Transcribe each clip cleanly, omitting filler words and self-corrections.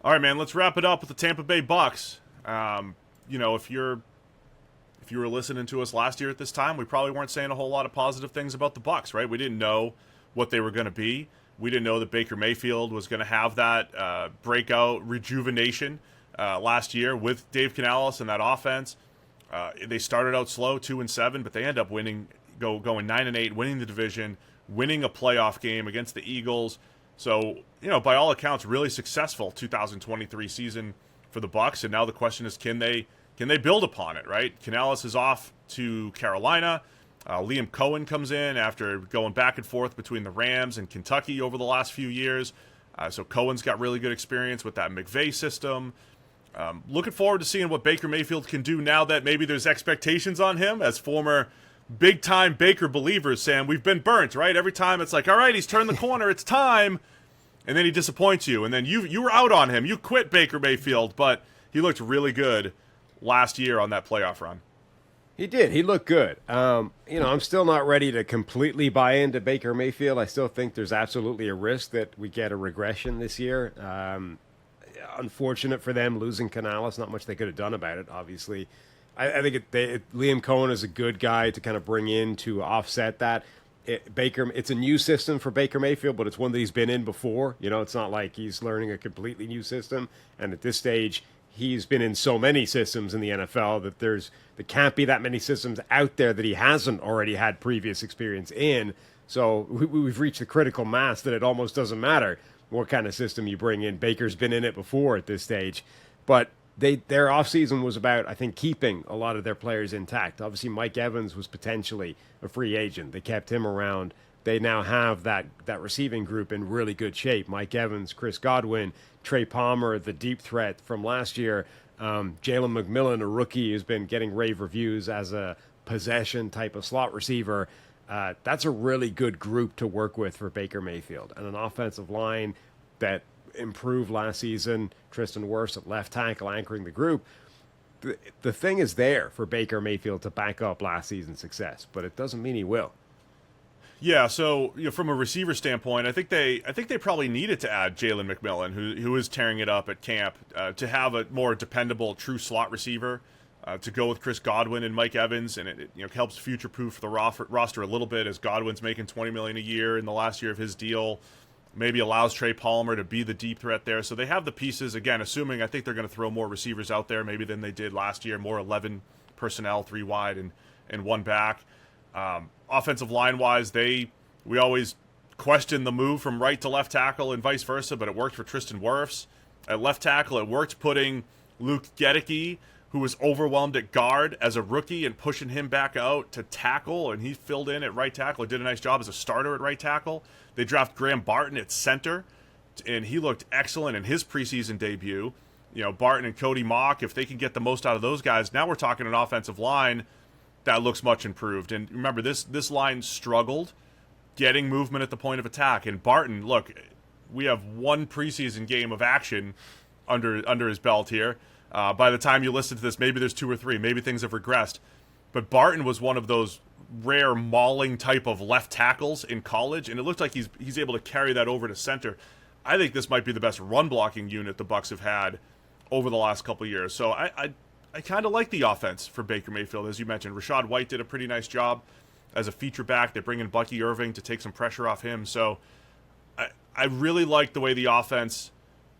All right, man. Let's wrap it up with the Tampa Bay Bucks. If you were listening to us last year at this time, we probably weren't saying a whole lot of positive things about the Bucks, right? We didn't know what they were going to be. We didn't know that Baker Mayfield was going to have that breakout rejuvenation last year with Dave Canales and that offense. They started out slow, 2-7, but they end up going 9-8, winning the division, winning a playoff game against the Eagles. So, by all accounts, really successful 2023 season for the Bucks. And now the question is, can they build upon it, right? Canales is off to Carolina. Liam Cohen comes in after going back and forth between the Rams and Kentucky over the last few years. So Cohen's got really good experience with that McVay system. Looking forward to seeing what Baker Mayfield can do now that maybe there's expectations on him. As former big-time Baker believers, Sam, we've been burnt, right? Every time it's like, all right, he's turned the corner, it's time. And then he disappoints you. And then you were out on him. You quit Baker Mayfield, but he looked really good last year on that playoff run. He did. He looked good. I'm still not ready to completely buy into Baker Mayfield. I still think there's absolutely a risk that we get a regression this year. Unfortunate for them losing Canales. Not much they could have done about it, obviously. I think Liam Cohen is a good guy to kind of bring in to offset that. It's a new system for Baker Mayfield, but it's one that he's been in before. It's not like he's learning a completely new system. And at this stage, he's been in so many systems in the NFL that there can't be that many systems out there that he hasn't already had previous experience in. So we've reached the critical mass that it almost doesn't matter what kind of system you bring in. Baker's been in it before at this stage. But their offseason was about, I think, keeping a lot of their players intact. Obviously, Mike Evans was potentially a free agent. They kept him around. They now have that receiving group in really good shape. Mike Evans, Chris Godwin, Trey Palmer, the deep threat from last year. Jalen McMillan, a rookie who's been getting rave reviews as a possession type of slot receiver. That's a really good group to work with for Baker Mayfield. And an offensive line that improved last season. Tristan Wirfs at left tackle anchoring the group. The thing is there for Baker Mayfield to back up last season's success, but it doesn't mean he will. Yeah, so from a receiver standpoint, I think they probably needed to add Jalen McMillan, who is tearing it up at camp, to have a more dependable, true slot receiver, to go with Chris Godwin and Mike Evans, and it helps future-proof the roster a little bit as Godwin's making $20 million a year in the last year of his deal. Maybe allows Trey Palmer to be the deep threat there. So they have the pieces, again, assuming I think they're going to throw more receivers out there maybe than they did last year, more 11 personnel, 3 wide and 1 back. Offensive line-wise, we always question the move from right to left tackle and vice versa, but it worked for Tristan Wirfs. At left tackle, it worked putting Luke Gedeke, who was overwhelmed at guard as a rookie, and pushing him back out to tackle, and he filled in at right tackle. He did a nice job as a starter at right tackle. They draft Graham Barton at center, and he looked excellent in his preseason debut. Barton and Cody Mock, if they can get the most out of those guys, now we're talking an offensive line that looks much improved. And remember, this line struggled getting movement at the point of attack. And Barton, look, we have one preseason game of action under his belt here. By the time you listen to this, maybe there's 2 or 3. Maybe things have regressed. But Barton was one of those rare mauling type of left tackles in college, and it looked like he's able to carry that over to center. I think this might be the best run blocking unit the Bucs have had over the last couple of years. So I kind of like the offense for Baker Mayfield, as you mentioned. Rashad White did a pretty nice job as a feature back. They bring in Bucky Irving to take some pressure off him. So I really like the way the offense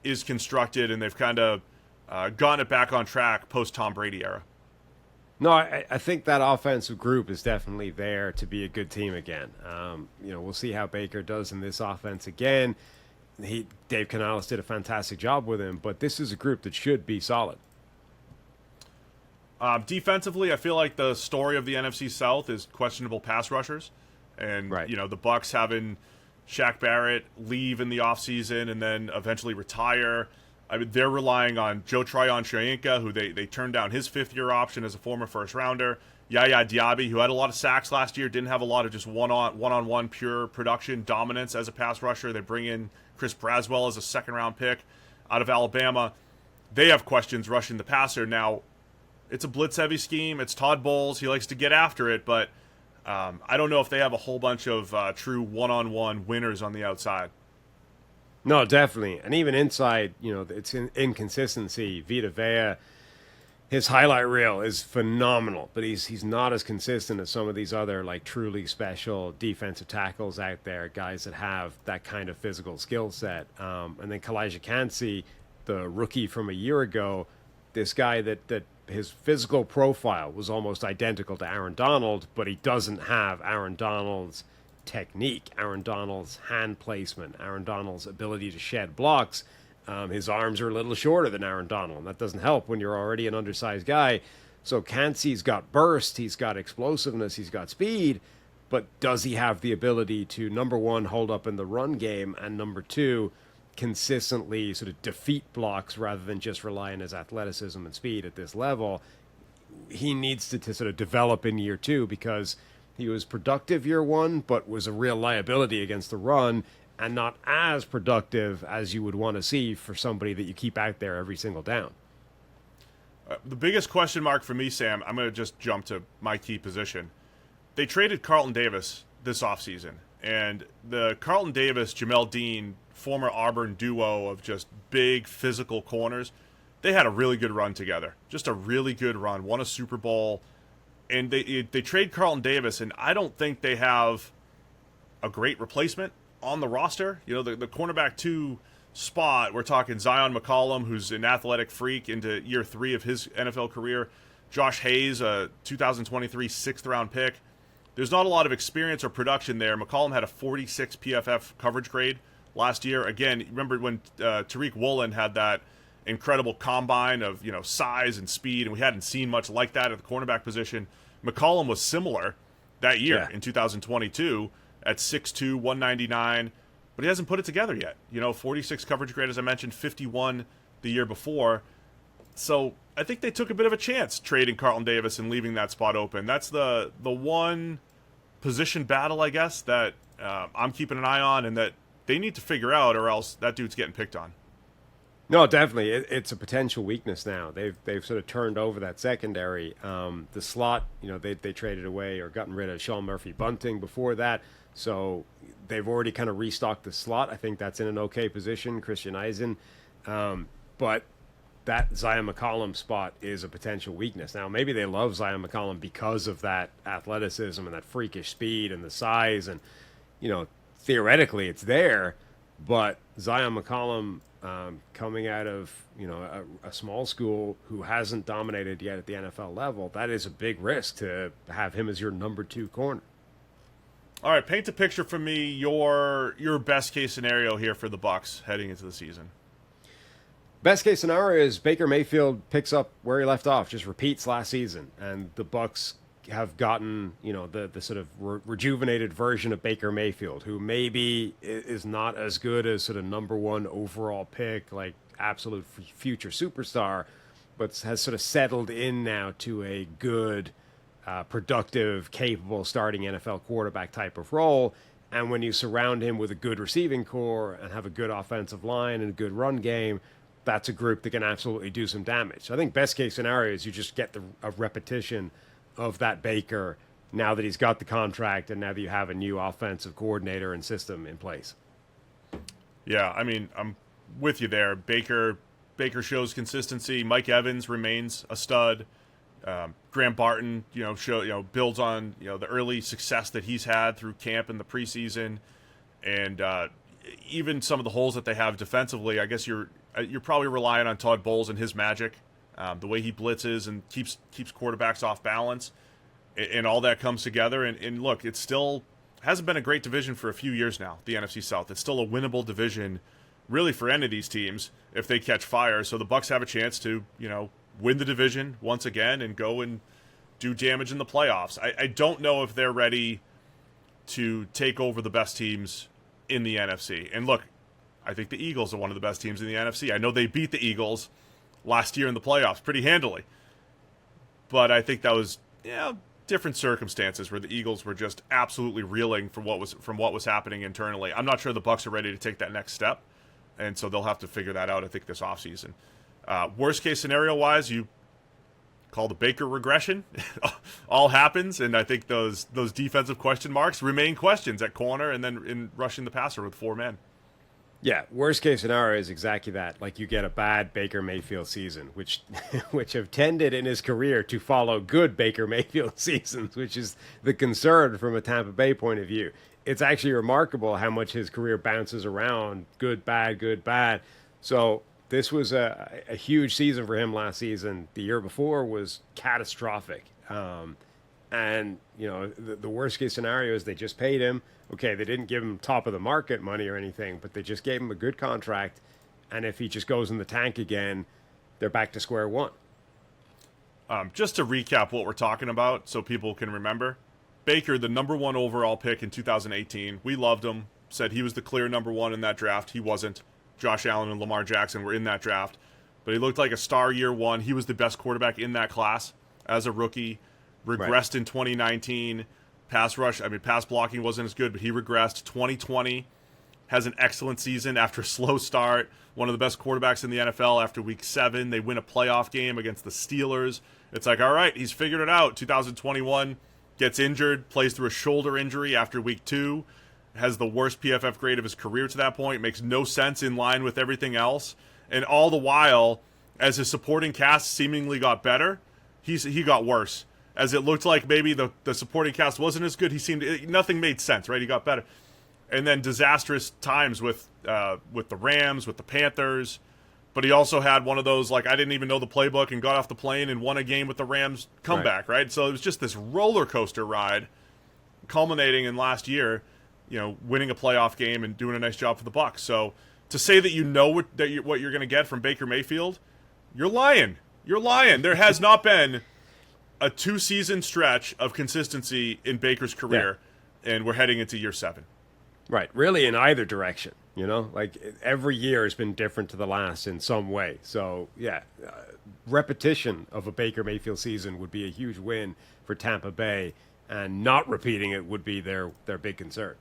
is constructed, and they've kind of gotten it back on track post-Tom Brady era. No, I think that offensive group is definitely there to be a good team again. We'll see how Baker does in this offense again. Dave Canales did a fantastic job with him, but this is a group that should be solid. Defensively, I feel like the story of the NFC South is questionable pass rushers. And, right. The Bucs having Shaq Barrett leave in the offseason and then eventually retire. I mean, they're relying on Joe Tryon-Shoyinka, who they turned down his 5th-year option as a former first-rounder. Yaya Diaby, who had a lot of sacks last year, didn't have a lot of just one-on-one pure production dominance as a pass rusher. They bring in Chris Braswell as a second-round pick out of Alabama. They have questions rushing the passer. Now, it's a blitz-heavy scheme. It's Todd Bowles. He likes to get after it, but I don't know if they have a whole bunch of true one-on-one winners on the outside. No, definitely. And even inside, it's inconsistency. Vita Vea, his highlight reel is phenomenal, but he's not as consistent as some of these other like truly special defensive tackles out there, guys that have that kind of physical skill set. And then Kalijah Kancey, the rookie from a year ago, this guy that his physical profile was almost identical to Aaron Donald, but he doesn't have Aaron Donald's technique, Aaron Donald's hand placement, Aaron Donald's ability to shed blocks. His arms are a little shorter than Aaron Donald, and that doesn't help when you're already an undersized guy. So Kancey's got burst, he's got explosiveness, he's got speed, but does he have the ability to, number one, hold up in the run game, and number two, consistently sort of defeat blocks rather than just rely on his athleticism and speed at this level? He needs to sort of develop in year two, because he was productive year one, but was a real liability against the run, and not as productive as you would want to see for somebody that you keep out there every single down. The biggest question mark for me, Sam, I'm going to just jump to my key position. They traded Carlton Davis this offseason, and the Carlton Davis, Jamel Dean, former Auburn duo of just big physical corners, they had a really good run together. Just a really good run. Won a Super Bowl. And they trade Carlton Davis, and I don't think they have a great replacement on the roster. The cornerback 2 spot, we're talking Zion McCollum, who's an athletic freak into year 3 of his NFL career. Josh Hayes, a 2023 6th-round pick. There's not a lot of experience or production there. McCollum had a 46 PFF coverage grade last year. Again, remember when Tariq Woolen had that incredible combine of size and speed, and we hadn't seen much like that at the cornerback position. McCollum was similar that year in 2022 at 6'2", 199, but he hasn't put it together yet. 46 coverage grade, as I mentioned, 51 the year before. So I think they took a bit of a chance trading Carlton Davis and leaving that spot open. That's the one position battle, I guess, that I'm keeping an eye on and that they need to figure out, or else that dude's getting picked on. No, definitely. It's a potential weakness now. They've sort of turned over that secondary. The slot, they traded away or gotten rid of Sean Murphy-Bunting before that. So they've already kind of restocked the slot. I think that's in an okay position, Christian Eisen. But that Zion McCollum spot is a potential weakness. Now, maybe they love Zion McCollum because of that athleticism and that freakish speed and the size. And, theoretically it's there. But Zion McCollum, coming out of a small school who hasn't dominated yet at the NFL level, that is a big risk to have him as your number 2 corner. All right, paint a picture for me, your best case scenario here for the Bucs heading into the season. Best case scenario is Baker Mayfield picks up where he left off, just repeats last season, and the Bucs have gotten the sort of rejuvenated version of Baker Mayfield, who maybe is not as good as sort of number 1 overall pick, like absolute future superstar, but has sort of settled in now to a good, productive, capable starting NFL quarterback type of role. And when you surround him with a good receiving core and have a good offensive line and a good run game, that's a group that can absolutely do some damage. So I think best case scenario is you just get a repetition of that Baker now that he's got the contract and now that you have a new offensive coordinator and system in place. Yeah, I mean, I'm with you there. Baker shows consistency. Mike Evans remains a stud. Graham Barton, builds on the early success that he's had through camp in the preseason, and even some of the holes that they have defensively. I guess you're probably relying on Todd Bowles and his magic, the way he blitzes and keeps quarterbacks off balance, and all that comes together. And look, it still hasn't been a great division for a few years now, the NFC South. It's still a winnable division, really, for any of these teams if they catch fire. So the Bucs have a chance to, win the division once again and go and do damage in the playoffs. I don't know if they're ready to take over the best teams in the NFC. And look, I think the Eagles are one of the best teams in the NFC. I know they beat the Eagles last year in the playoffs pretty handily. But I think that was different circumstances where the Eagles were just absolutely reeling from what was happening internally. I'm not sure the Bucs are ready to take that next step, and so they'll have to figure that out, I think, this offseason. Worst case scenario wise, you call the Baker regression. All happens, and I think those defensive question marks remain questions at corner and then in rushing the passer with 4 men. Yeah, worst case scenario is exactly that. Like you get a bad Baker Mayfield season, which which have tended in his career to follow good Baker Mayfield seasons, which is the concern from a Tampa Bay point of view. It's actually remarkable how much his career bounces around, good, bad, good, bad. So this was a huge season for him last season. The year before was catastrophic. And, you know, the worst case scenario is they just paid him. Okay, they didn't give him top of the market money or anything, but they just gave him a good contract. And if he just goes in the tank again, they're back to square one. Just to recap what we're talking about so people can remember, Baker, the number 1 overall pick in 2018. We loved him, said he was the clear number 1 in that draft. He wasn't. Josh Allen and Lamar Jackson were in that draft. But he looked like a star year 1. He was the best quarterback in that class as a rookie. Regressed in 2019. Pass blocking wasn't as good, but he regressed. 2020 has an excellent season after a slow start. One of the best quarterbacks in the NFL after week 7. They win a playoff game against the Steelers. It's like, all right, he's figured it out. 2021 gets injured, plays through a shoulder injury after week 2, has the worst PFF grade of his career to that point, makes no sense in line with everything else. And all the while, as his supporting cast seemingly got better, he got worse. As it looked like maybe the supporting cast wasn't as good, nothing made sense, right? He got better. And then disastrous times with the Rams, with the Panthers. But he also had one of those, like, I didn't even know the playbook and got off the plane and won a game with the Rams comeback, right? So it was just this roller coaster ride culminating in last year, you know, winning a playoff game and doing a nice job for the Bucs. So to say that you know what you're going to get from Baker Mayfield, you're lying. You're lying. There has not been a 2-season stretch of consistency in Baker's career, and we're heading into year 7. Right. Really in either direction, you know? Like every year has been different to the last in some way. So, repetition of a Baker Mayfield season would be a huge win for Tampa Bay, and not repeating it would be their big concern.